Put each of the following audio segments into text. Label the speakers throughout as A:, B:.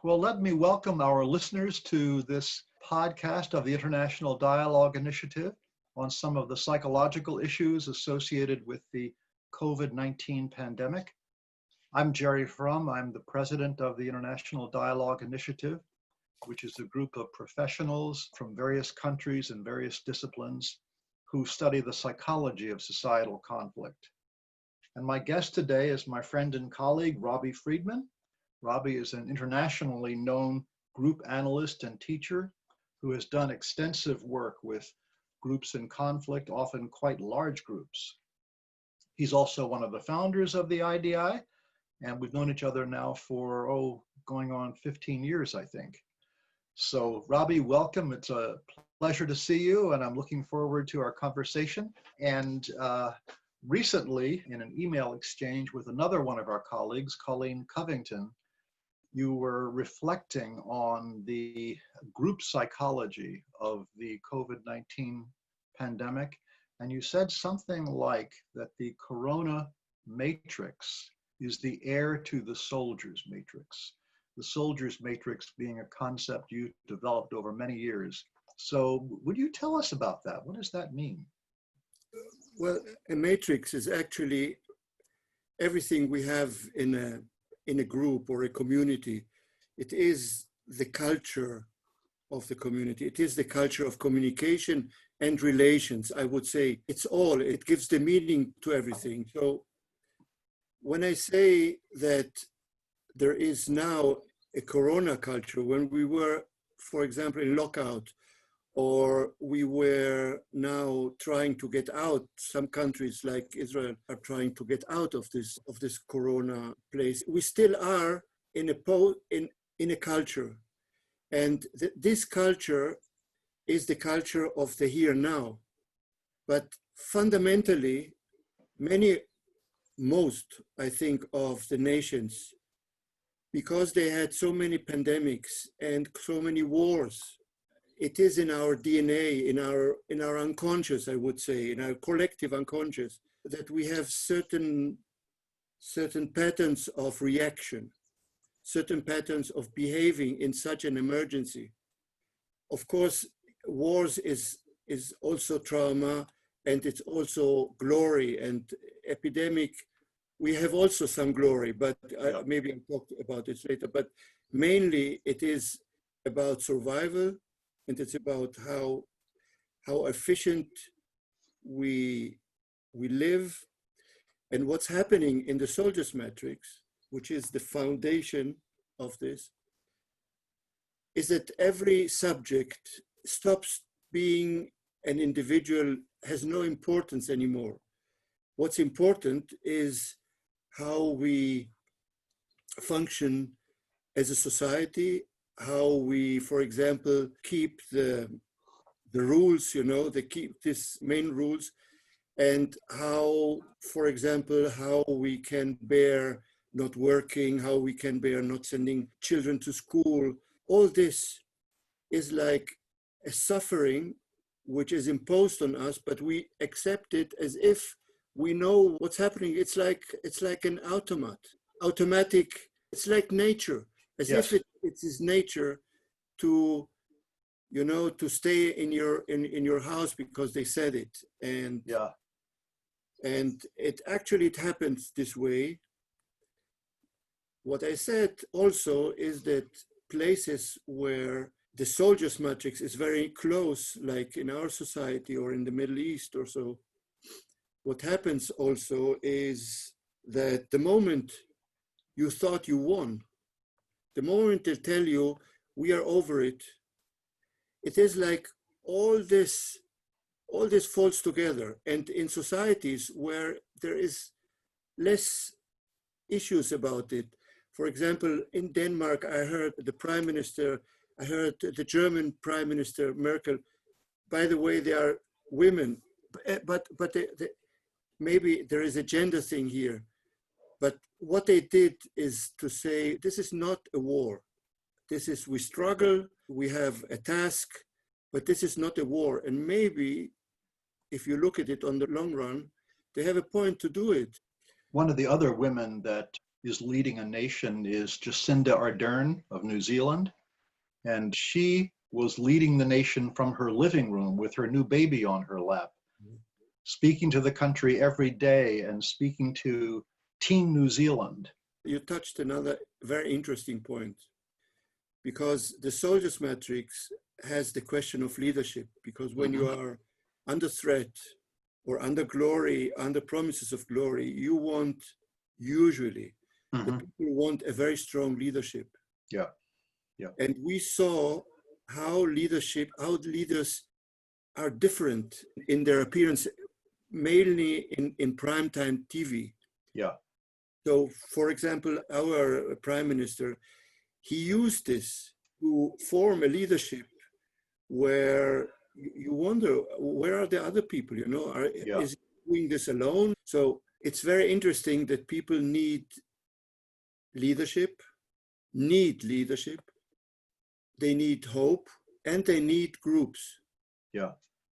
A: Well, let me welcome our listeners to this podcast of the International Dialogue Initiative on some of the psychological issues associated with the COVID-19 pandemic. I'm Gerard Fromm. I'm the president of the International Dialogue Initiative, which is a group of professionals from various countries and various disciplines who study the psychology of societal conflict. And my guest today is my friend and colleague, Robi Friedman. Robi is an internationally known group analyst and teacher who has done extensive work with groups in conflict, often quite large groups. He's also one of the founders of the IDI, and we've known each other now for, going on 15 years, I think. So Robi, welcome. It's a pleasure to see you, and I'm looking forward to our conversation. And recently, in an email exchange with another one of our colleagues, Colleen Covington, you were reflecting on the group psychology of the COVID-19 pandemic, and you said something like that the corona matrix is the heir to the soldier's matrix. The soldier's matrix being a concept you developed over many years. So would you tell us about that? What does that mean?
B: Well, a matrix is actually everything we have in a group or a community. It is the culture of the community. It is the culture of communication and relations, I would say. It gives the meaning to everything. So when I say that there is now a corona culture, when we were, for example, in lockout, or we were now trying to get out. Some countries like Israel are trying to get out of this corona place. We still are in a culture. And this culture is the culture of the here now. But fundamentally, most, I think, of the nations, because they had so many pandemics and so many wars, it is in our DNA, in our unconscious, I would say, in our collective unconscious, that we have certain patterns of reaction, certain patterns of behaving in such an emergency. Of course, wars is also trauma, and it's also glory, and epidemic. We have also some glory, but maybe I'll talk about it later. But mainly, it is about survival. And it's about how efficient we live. And what's happening in the soldier's matrix, which is the foundation of this, is that every subject stops being an individual, has no importance anymore. What's important is how we function as a society, how we, for example, keep the rules, they keep these main rules, and how, for example, how we can bear not working, how we can bear not sending children to school. All this is like a suffering which is imposed on us, but we accept it as if we know what's happening. It's like an automatic, it's like nature. As if it is nature to stay in your house because they said it, and it happens this way. What I said also is that places where the soldier's matrix is very close, like in our society or in the Middle East or so, what happens also is that the moment you thought you won, the moment they tell you, we are over it, it is like all this falls together. And in societies where there is less issues about it, for example, in Denmark, I heard the German Prime Minister Merkel, by the way, they are women, but maybe there is a gender thing here. But what they did is to say, this is not a war. We struggle, we have a task, but this is not a war. And maybe if you look at it on the long run, they have a point to do it.
A: One of the other women that is leading a nation is Jacinda Ardern of New Zealand. And she was leading the nation from her living room with her new baby on her lap, speaking to the country every day and speaking to Team New Zealand.
B: You touched another very interesting point, because the Soldiers Matrix has the question of leadership, because when you are under threat or under glory, under promises of glory, you want, usually, the people want a very strong leadership.
A: Yeah, yeah.
B: And we saw how leaders are different in their appearance, mainly in primetime TV.
A: Yeah.
B: So, for example, our prime minister, he used this to form a leadership where you wonder, where are the other people, you know? Is he doing this alone? So it's very interesting that people need leadership, they need hope, and they need groups.
A: Yeah,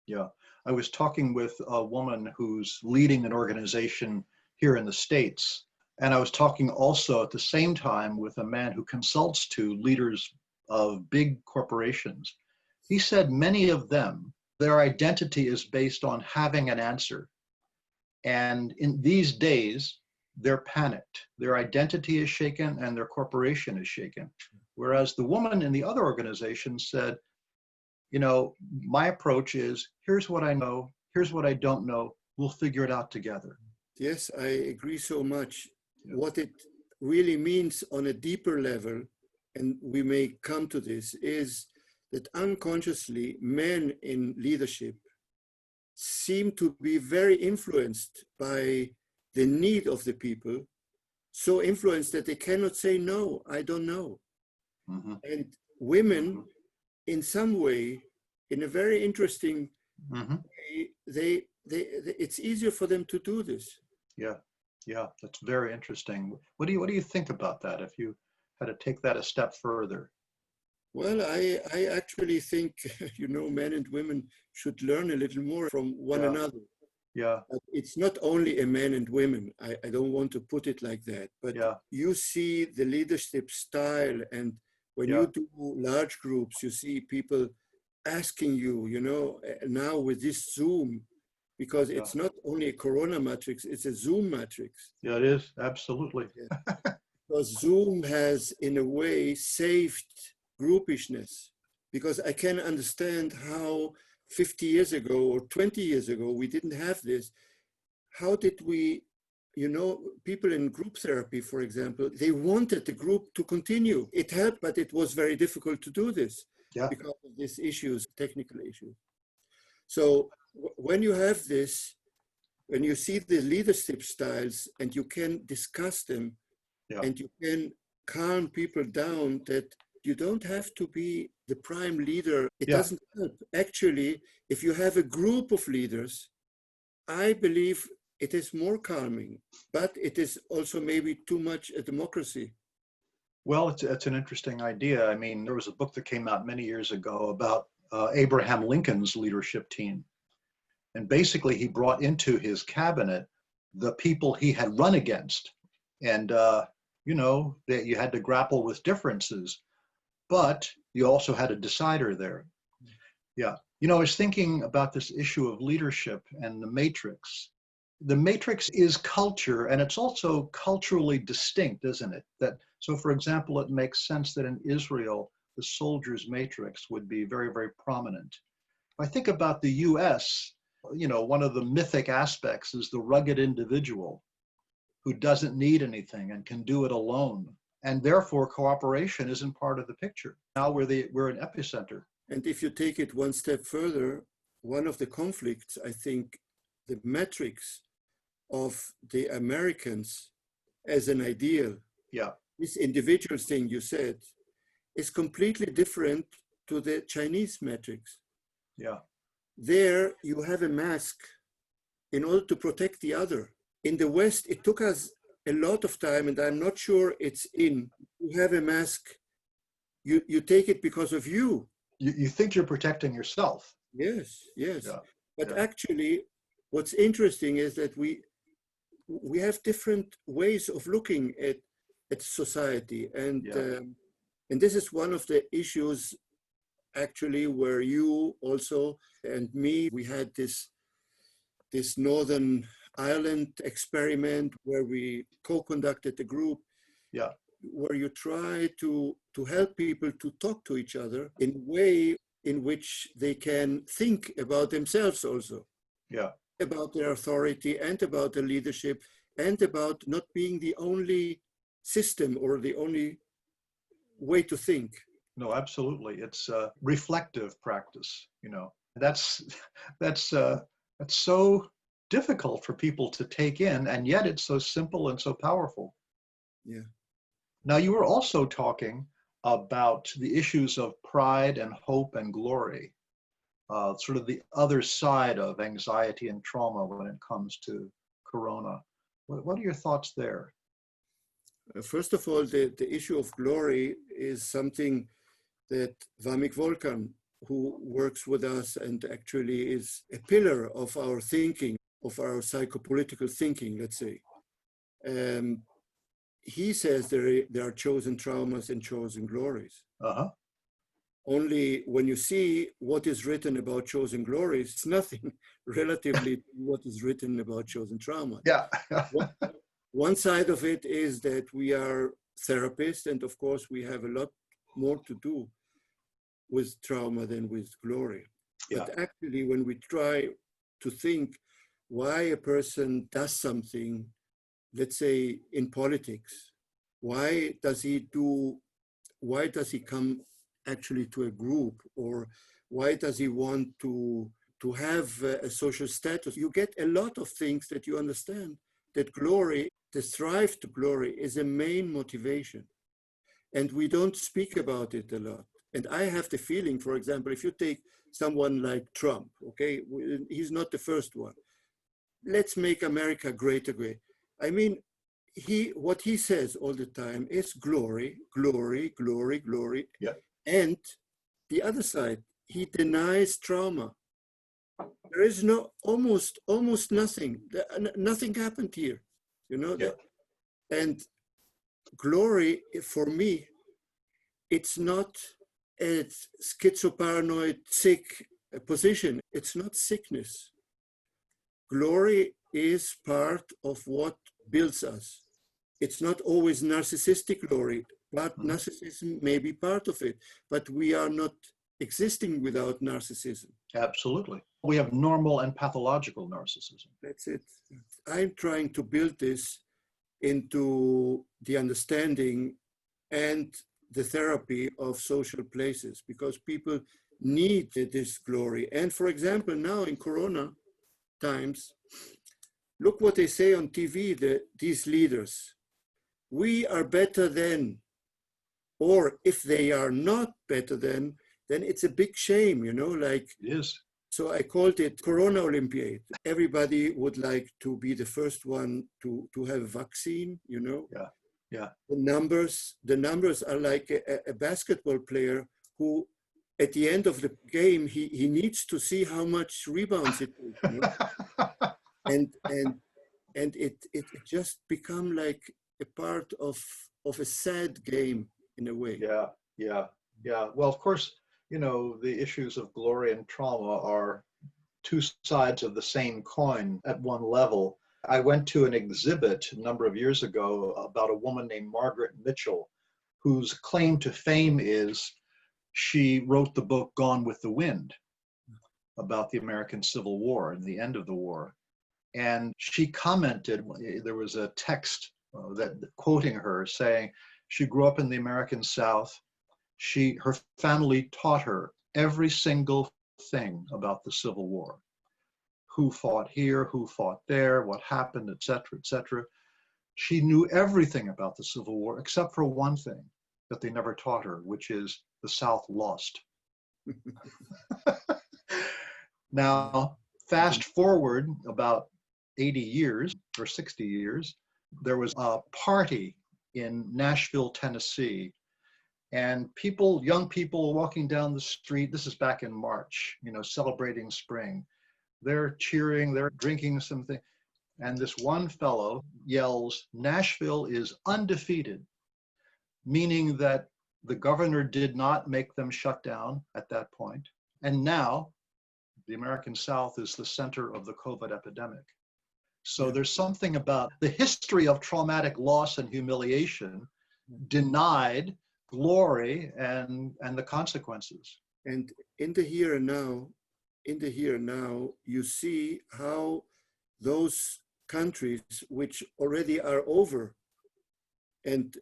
A: yeah. I was talking with a woman who's leading an organization here in the States. And I was talking also at the same time with a man who consults to leaders of big corporations. He said many of them, their identity is based on having an answer. And in these days, they're panicked. Their identity is shaken and their corporation is shaken. Whereas the woman in the other organization said, you know, my approach is, here's what I know, here's what I don't know, we'll figure it out together.
B: Yes, I agree so much. What it really means on a deeper level, and we may come to this, is that unconsciously men in leadership seem to be very influenced by the need of the people, so influenced that they cannot say, no, I don't know. And women, in some way, in a very interesting way, it's easier for them to do this.
A: Yeah. Yeah, that's very interesting. What do you think about that, if you had to take that a step further?
B: Well, I actually think, you know, men and women should learn a little more from one another.
A: Yeah.
B: It's not only a men and women. I don't want to put it like that, but you see the leadership style, and when you do large groups, you see people asking you, you know, now with this Zoom, because it's not only a Corona matrix, it's a Zoom matrix.
A: Yeah, it is, absolutely.
B: Because Zoom has, in a way, saved groupishness, because I can understand how 50 years ago or 20 years ago, we didn't have this. How did we, you know, people in group therapy, for example, they wanted the group to continue. It helped, but it was very difficult to do this because of these issues, technical issues. So when you have this, when you see the leadership styles and you can discuss them and you can calm people down, that you don't have to be the prime leader. It doesn't help. Actually, if you have a group of leaders, I believe it is more calming, but it is also maybe too much a democracy.
A: Well, it's an interesting idea. I mean, there was a book that came out many years ago about Abraham Lincoln's leadership team. And basically, he brought into his cabinet the people he had run against. And, you know, that you had to grapple with differences, but you also had a decider there. Yeah. You know, I was thinking about this issue of leadership and the matrix. The matrix is culture, and it's also culturally distinct, isn't it? So, for example, it makes sense that in Israel, the soldiers' matrix would be very, very prominent. If I think about the US, you know, one of the mythic aspects is the rugged individual who doesn't need anything and can do it alone. And therefore, cooperation isn't part of the picture. Now we're an epicenter.
B: And if you take it one step further, one of the conflicts, I think, the metrics of the Americans as an ideal, this individual thing you said, is completely different to the Chinese metrics.
A: Yeah.
B: There you have a mask in order to protect the other. In the West, it took us a lot of time, and I'm not sure it's in. You have a mask, you take it because of you.
A: You think you're protecting yourself.
B: Yes, yes.
A: Yeah.
B: But actually, what's interesting is that we have different ways of looking at at society.
A: Yeah.
B: And this is one of the issues actually where you also and me, we had this Northern Ireland experiment where we co-conducted a group
A: Yeah.
B: where you try to help people to talk to each other in a way in which they can think about themselves also,
A: Yeah.
B: about their authority and about the leadership and about not being the only system or the only way to think.
A: No, absolutely. It's a reflective practice, you know. That's that's so difficult for people to take in, and yet it's so simple and so powerful.
B: Yeah.
A: Now, you were also talking about the issues of pride and hope and glory, sort of the other side of anxiety and trauma when it comes to corona. What are your thoughts there?
B: First of all, the issue of glory is something that Vamik Volkan, who works with us and actually is a pillar of our thinking, of our psychopolitical thinking, let's say. He says there are chosen traumas and chosen glories.
A: Uh-huh.
B: Only when you see what is written about chosen glories, it's nothing relatively to what is written about chosen trauma.
A: Yeah.
B: One side of it is that we are therapists, and of course we have a lot more to do with trauma than with glory.
A: Yeah.
B: But actually, when we try to think why a person does something, let's say in politics, why does he come actually to a group, or why does he want to have a social status? You get a lot of things that you understand that glory, the strive to glory, is a main motivation. And we don't speak about it a lot. And I have the feeling, for example, if you take someone like Trump, okay, he's not the first one. Let's make America great again. I mean, what he says all the time is glory, glory, glory, glory.
A: Yeah.
B: And the other side, he denies trauma. There is almost nothing. Nothing happened here, you know.
A: Yeah.
B: And glory, for me, it's not a schizoparanoid sick position. It's not sickness. Glory is part of what builds us. It's not always narcissistic glory, but narcissism may be part of it. But we are not existing without narcissism.
A: Absolutely. We have normal and pathological narcissism.
B: That's it. I'm trying to build this into the understanding and the therapy of social places, because people need this glory. And for example, now in Corona times, look what they say on TV, these leaders. We are better than, or if they are not better than, then it's a big shame, you know, like.
A: It is.
B: So I called it Corona Olympiad. Everybody would like to be the first one to have a vaccine, you know.
A: Yeah. Yeah.
B: The numbers are like a basketball player who, at the end of the game, he needs to see how much rebounds it is, you know? and it just become like a part of a sad game in a way.
A: Yeah. Yeah. Yeah. Well, of course, you know, the issues of glory and trauma are two sides of the same coin at one level. I went to an exhibit a number of years ago about a woman named Margaret Mitchell, whose claim to fame is she wrote the book Gone with the Wind about the American Civil War and the end of the war. And she commented, there was a text that quoting her saying she grew up in the American South. Her family taught her every single thing about the Civil War. Who fought here, who fought there, what happened, et cetera, et cetera. She knew everything about the Civil War except for one thing that they never taught her, which is the South lost. Now, fast forward about 80 years or 60 years, there was a party in Nashville, Tennessee, and young people walking down the street, this is back in March, you know, celebrating spring. They're cheering, they're drinking something. And this one fellow yells, "Nashville is undefeated. meaning that the governor did not make them shut down at that point. And now the American South is the center of the COVID epidemic. So there's something about the history of traumatic loss and humiliation denied glory and the consequences.
B: And in the here and now, you see how those countries which already are over and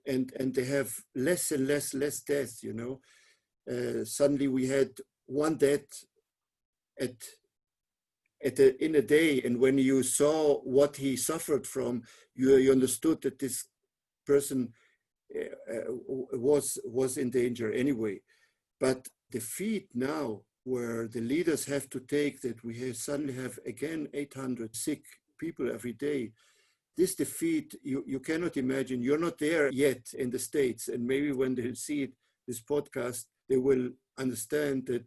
B: they have less and less deaths, you know. Suddenly we had one death in a day, and when you saw what he suffered from, you understood that this person was in danger anyway. But the feat now, where the leaders have to take that we suddenly have again 800 sick people every day, this defeat, you cannot imagine. You're not there yet in the States, and maybe when they see this podcast, they will understand that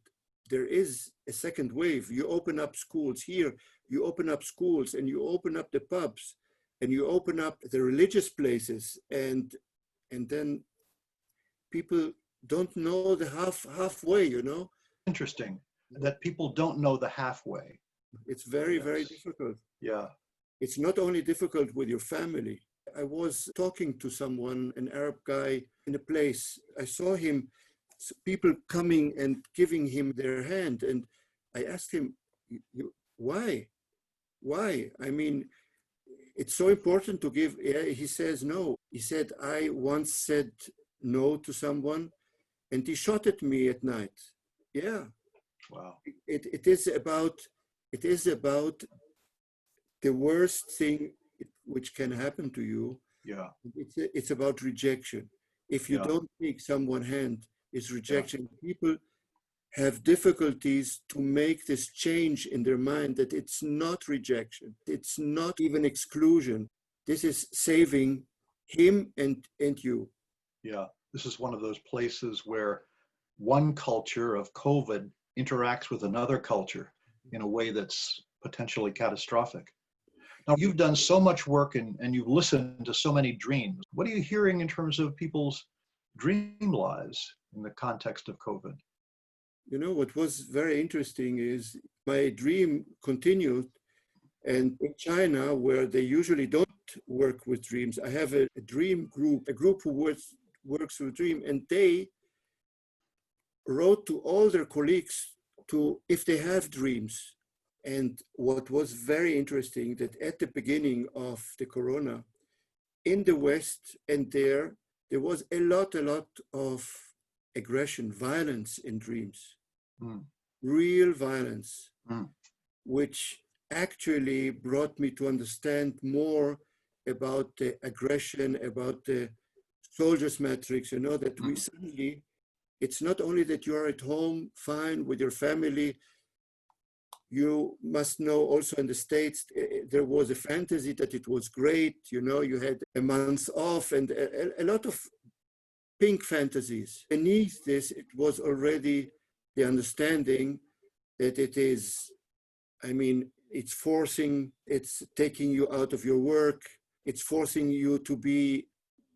B: there is a second wave. You open up schools here, you open up schools, and you open up the pubs, and you open up the religious places, and then people don't know the halfway, you know.
A: Interesting that people don't know the halfway.
B: It's very, very difficult.
A: Yeah.
B: It's not only difficult with your family. I was talking to someone, an Arab guy, in a place. I saw him, people coming and giving him their hand. And I asked him, why? Why? I mean, it's so important to give. He says no. He said, I once said no to someone and he shot at me at night. Yeah.
A: Wow.
B: It is about the worst thing which can happen to you.
A: Yeah.
B: It's about rejection. If you don't take someone's hand, it's rejection. People have difficulties to make this change in their mind that it's not rejection. It's not even exclusion. This is saving him and you.
A: Yeah. This is one of those places where one culture of COVID interacts with another culture in a way that's potentially catastrophic. Now, you've done so much work and you've listened to so many dreams. What are you hearing in terms of people's dream lives in the context of COVID?
B: You know, what was very interesting is my dream continued. And in China, where they usually don't work with dreams, I have a dream group, a group who works with dream, and they wrote to all their colleagues if they have dreams. And what was very interesting, that at the beginning of the corona, in the West and there was a lot of aggression, violence in dreams, real violence, which actually brought me to understand more about the aggression, about the soldiers matrix, you know, that we suddenly, it's not only that you are at home fine with your family. You must know also in the States, there was a fantasy that it was great. You know, you had a month off and a lot of pink fantasies. Beneath this, it was already the understanding that it is, I mean, it's taking you out of your work. It's forcing you to be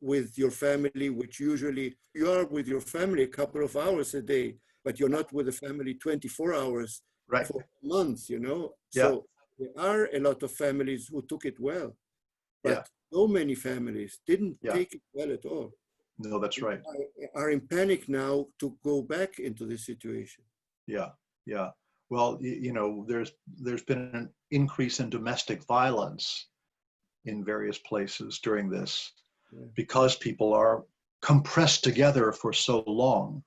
B: with your family, which usually you are with your family a couple of hours a day, but you're not with the family 24 hours.
A: Right.
B: For months, you know.
A: Yeah.
B: So there are a lot of families who took it well, but so many families didn't take it well at all.
A: No, that's right.
B: Are in panic now to go back into this situation.
A: Yeah, yeah. Well, you know, there's been an increase in domestic violence in various places during this because people are compressed together for so long.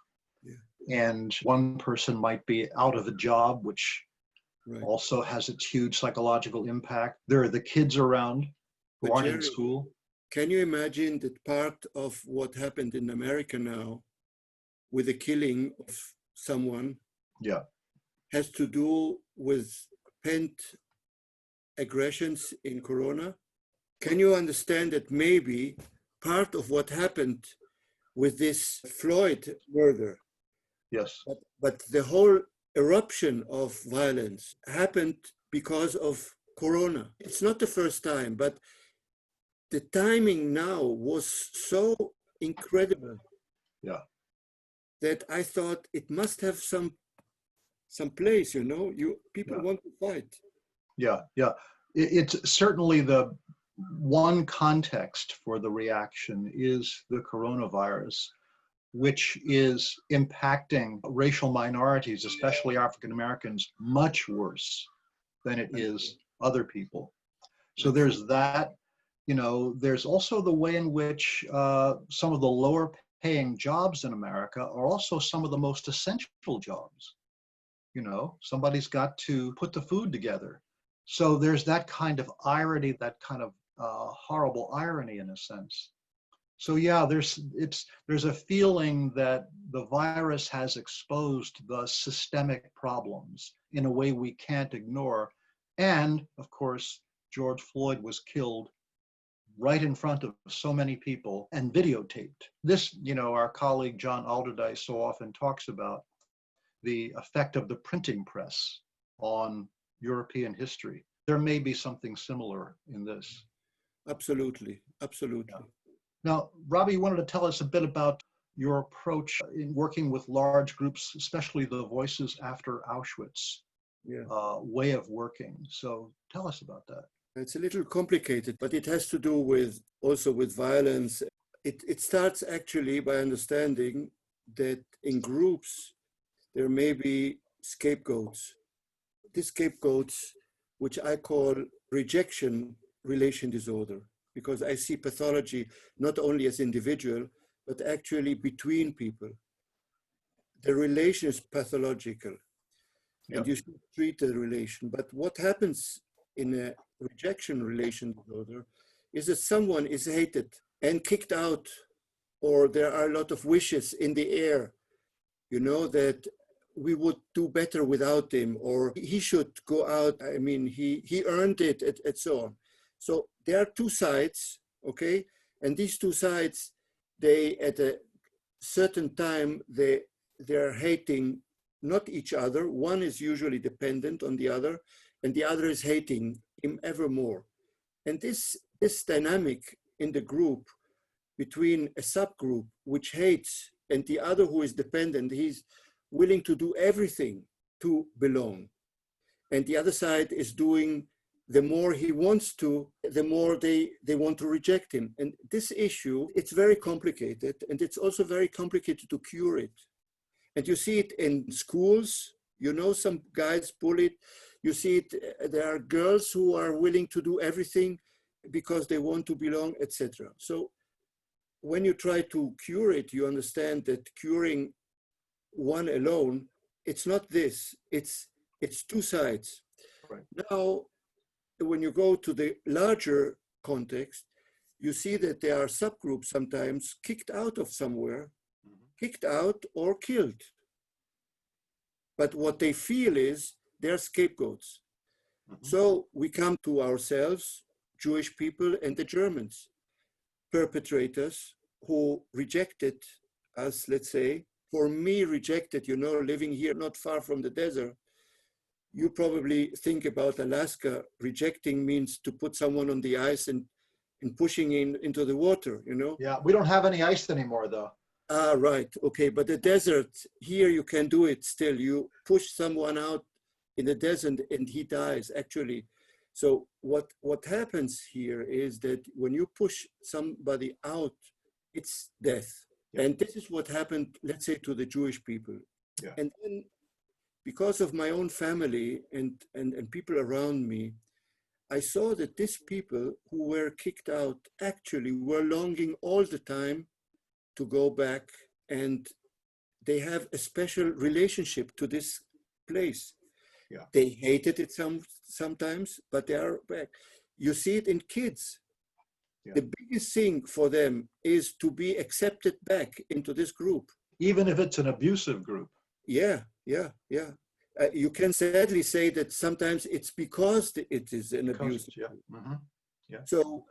A: And one person might be out of a job, which also has its huge psychological impact. There are the kids around who aren't in school.
B: Can you imagine that part of what happened in America now with the killing of someone has to do with pent aggressions in Corona? Can you understand that maybe part of what happened with this Floyd murder, but the whole eruption of violence happened because of Corona? It's not the first time, but the timing now was so incredible.
A: Yeah.
B: That I thought it must have some place, you know, people
A: Yeah.
B: want to fight.
A: Yeah, yeah. It's certainly the one context for the reaction is the coronavirus, which is impacting racial minorities, especially African Americans, much worse than it is other people. So there's that. There's also the way in which some of the lower paying jobs in America are also some of the most essential jobs. Somebody's got to put the food together. So there's that kind of irony, that kind of horrible irony in a sense. So yeah, there's a feeling that the virus has exposed the systemic problems in a way we can't ignore. And of course, George Floyd was killed right in front of so many people and videotaped. This, our colleague John Alderdice so often talks about the effect of the printing press on European history. There may be something similar in this.
B: Absolutely, absolutely.
A: Yeah. Now, Robi, you wanted to tell us a bit about your approach in working with large groups, especially the Voices After Auschwitz way of working. So tell us about that.
B: It's a little complicated, but it has to do also with violence. It starts actually by understanding that in groups, there may be scapegoats. These scapegoats, which I call rejection relation disorder, because I see pathology not only as individual, but actually between people. The relation is pathological, and you should treat the relation. But what happens in a rejection relation disorder is that someone is hated and kicked out, or there are a lot of wishes in the air, that we would do better without him, or he should go out. I mean, he earned it, and so on. So there are two sides, okay? And these two sides, they, at a certain time, they're hating not each other. One is usually dependent on the other, and the other is hating him ever more. And this dynamic in the group between a subgroup which hates and the other who is dependent, he's willing to do everything to belong. And the other side is doing, the more he wants to, the more they want to reject him. And this issue, it's very complicated, and it's also very complicated to cure it. And you see it in schools, some guys bullied. You see it, there are girls who are willing to do everything because they want to belong, etc. So when you try to cure it, you understand that curing one alone, it's not this, it's two sides.
A: Right.
B: Now, when you go to the larger context, you see that there are subgroups sometimes kicked out of somewhere, kicked out or killed. But what they feel is they're scapegoats. So we come to ourselves, Jewish people and the Germans, perpetrators who rejected us, let's say. For me, rejected, living here not far from the desert, you probably think about Alaska. Rejecting means to put someone on the ice and pushing into the water,
A: Yeah, we don't have any ice anymore, though.
B: Ah, right. Okay, but the desert, here you can do it still. You push someone out in the desert and he dies, actually. So what happens here is that when you push somebody out, it's death. Yeah. And this is what happened, let's say, to the Jewish people. Yeah. And then because of my own family and people around me, I saw that these people who were kicked out actually were longing all the time to go back, and they have a special relationship to this place. Yeah. They hated it sometimes, but they are back. You see it in kids. Yeah. The biggest thing for them is to be accepted back into this group.
A: Even if it's an abusive group.
B: Yeah. You can sadly say that sometimes it's because it is an abusive group. Yeah. So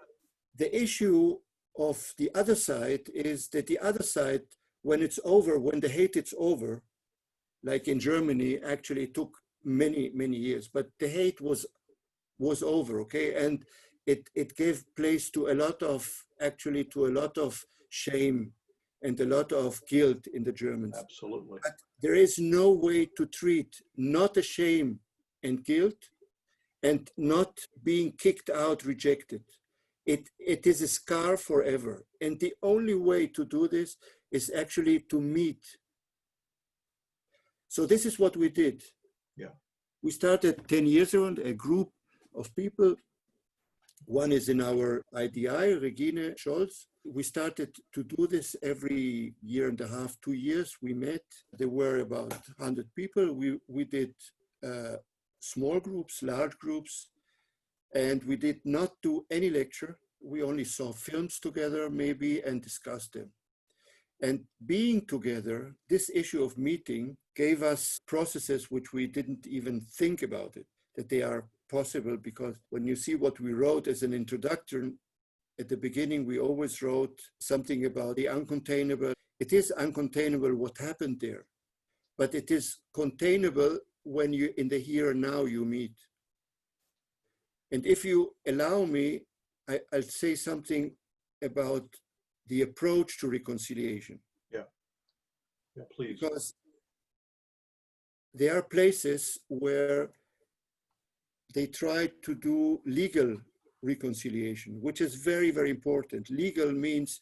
B: the issue of the other side is that the other side, when it's over, when the hate is over, like in Germany, actually it took many, many years, but the hate was over, okay? And it gave place to a lot of shame and a lot of guilt in the Germans.
A: Absolutely.
B: But there is no way to treat not a shame and guilt and not being kicked out, rejected. It is a scar forever. And the only way to do this is actually to meet. So this is what we did.
A: Yeah.
B: We started 10 years ago, a group of people. One is in our IDI, Regine Scholz. We started to do this every year and a half, 2 years. We met. There were about 100 people. We did small groups, large groups, and we did not do any lecture. We only saw films together, maybe, and discussed them. And being together, this issue of meeting gave us processes which we didn't even think about it, that they are possible, because when you see what we wrote as an introduction, at the beginning, we always wrote something about the uncontainable. It is uncontainable what happened there, but it is containable when you, in the here and now, you meet. And if you allow me, I'll say something about the approach to reconciliation.
A: Yeah, please.
B: Because there are places where they try to do legal reconciliation, which is very, very important. Legal means,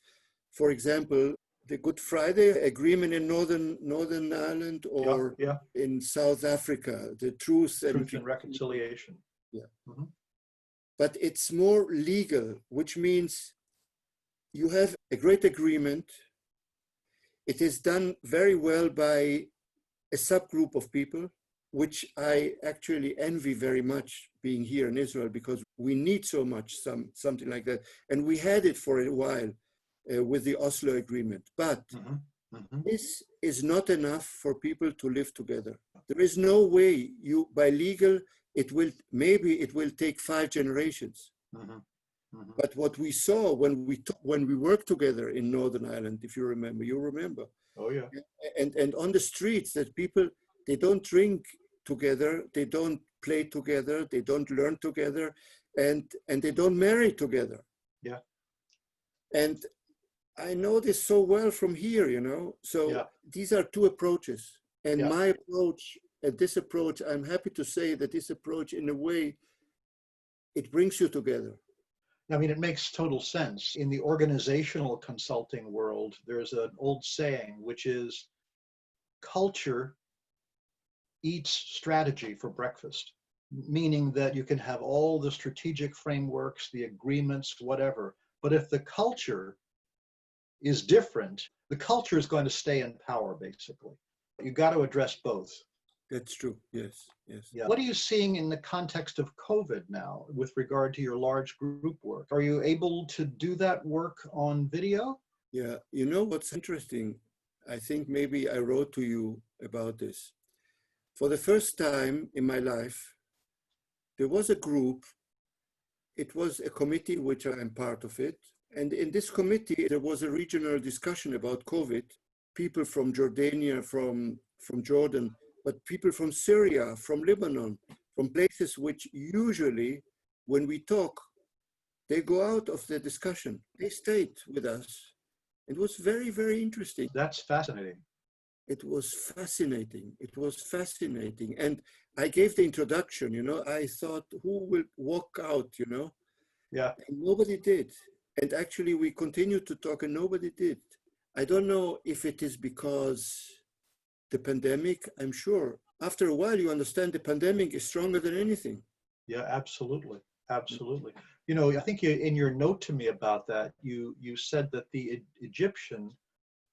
B: for example, the Good Friday Agreement in Northern Ireland, or in South Africa, the Truth and
A: Reconciliation.
B: Yeah.
A: Mm-hmm.
B: But it's more legal, which means you have a great agreement. It is done very well by a subgroup of people, which I actually envy very much, being here in Israel, because we need so much something like that. And we had it for a while with the Oslo Agreement. But this is not enough for people to live together. There is no way by legal, it will take 5 generations. But what we saw when we worked together in Northern Ireland, if you remember.
A: Oh yeah.
B: And on the streets, that people, they don't drink together, they don't play together, they don't learn together, and they don't marry together.
A: Yeah.
B: And I know this so well from here, So these are 2 approaches. And my approach, this approach, I'm happy to say that this approach, in a way, it brings you together.
A: I mean, it makes total sense. In the organizational consulting world, there's an old saying, which is culture eats strategy for breakfast, meaning that you can have all the strategic frameworks, the agreements, whatever. But if the culture is different, the culture is going to stay in power, basically. You got to address both.
B: That's true. Yes.
A: Yeah. What are you seeing in the context of COVID now with regard to your large group work? Are you able to do that work on video?
B: Yeah. You know what's interesting? I think maybe I wrote to you about this. For the first time in my life, there was a group. It was a committee which I'm part of it. And in this committee, there was a regional discussion about COVID. People from Jordania, from Jordan, but people from Syria, from Lebanon, from places which usually, when we talk, they go out of the discussion. They stayed with us. It was very, very interesting.
A: That's fascinating.
B: It was fascinating. And I gave the introduction, I thought, who will walk out,
A: Yeah.
B: And nobody did. And actually, we continued to talk and nobody did. I don't know if it is because the pandemic, I'm sure. After a while, you understand the pandemic is stronger than anything.
A: Yeah, absolutely. Absolutely. I think in your note to me about that, you said that the Egyptian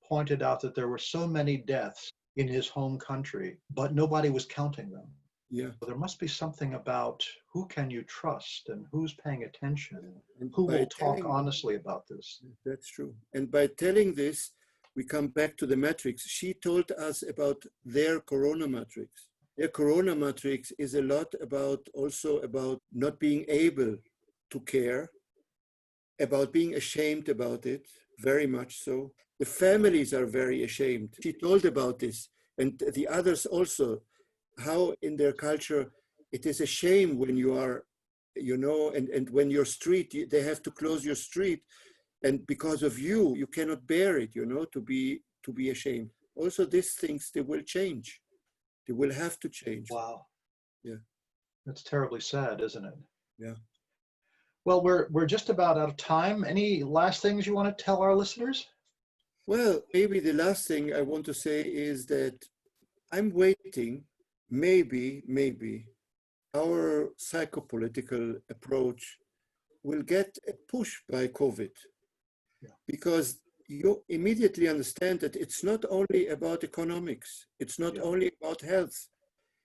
A: pointed out that there were so many deaths in his home country, but nobody was counting them.
B: Yeah.
A: There must be something about who can you trust and who's paying attention and who will talk honestly about this.
B: That's true. And by telling this, we come back to the matrix. She told us about their corona matrix. Their corona matrix is a lot also about not being able to care, about being ashamed about it, very much so. The families are very ashamed. She told about this, and the others also, how in their culture, it is a shame when you are, and when your street, they have to close your street. And because of you, you cannot bear it, you know, to be ashamed. Also, these things, they will change. They will have to change.
A: Wow.
B: Yeah.
A: That's terribly sad, isn't it?
B: Yeah.
A: Well, we're just about out of time. Any last things you want to tell our listeners?
B: Well, maybe the last thing I want to say is that I'm waiting, maybe our psychopolitical approach will get a push by COVID,
A: Yeah.
B: because you immediately understand that it's not only about economics, it's not
A: Yeah.
B: only about health,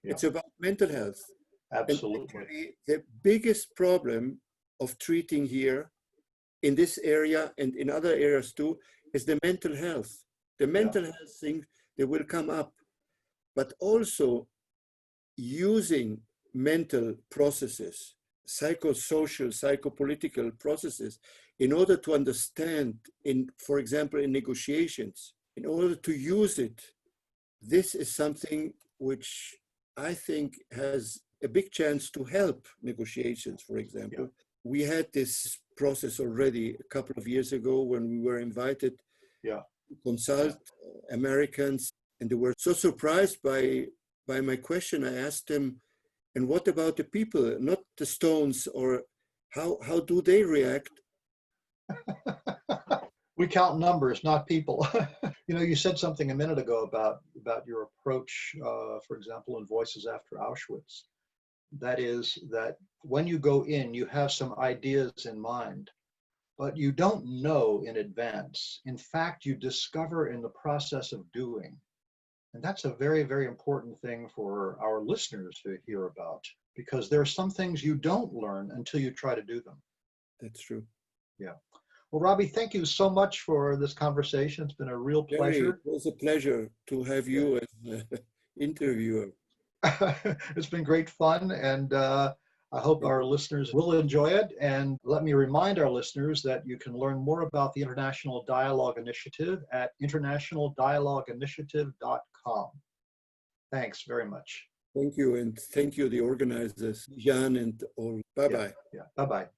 A: Yeah.
B: it's about mental health.
A: Absolutely.
B: And actually, the biggest problem of treating here in this area and in other areas too is the mental health. The mental health thing, they will come up, but also using mental processes, psychosocial, psychopolitical processes, in order to understand, for example, in negotiations, in order to use it. This is something which I think has a big chance to help negotiations, for example.
A: Yeah.
B: We had this process already a couple of years ago when we were invited to consult Americans, and they were so surprised by my question. I asked them, and what about the people, not the stones, or how do they react?
A: We count numbers, not people. You know, you said something a minute ago about your approach, for example, in Voices After Auschwitz. That is that when you go in, you have some ideas in mind, but you don't know in advance. In fact, you discover in the process of doing. And that's a very, very important thing for our listeners to hear about, because there are some things you don't learn until you try to do them.
B: That's true.
A: Yeah. Well, Robbie, thank you so much for this conversation. It's been a real pleasure.
B: It was a pleasure to have you as an interviewer.
A: It's been great fun, and I hope our listeners will enjoy it. And let me remind our listeners that you can learn more about the International Dialogue Initiative at internationaldialogueinitiative.com. Thanks very much.
B: Thank you, and thank you, the organizers, Jan and all. Bye-bye.
A: Yeah. Bye-bye.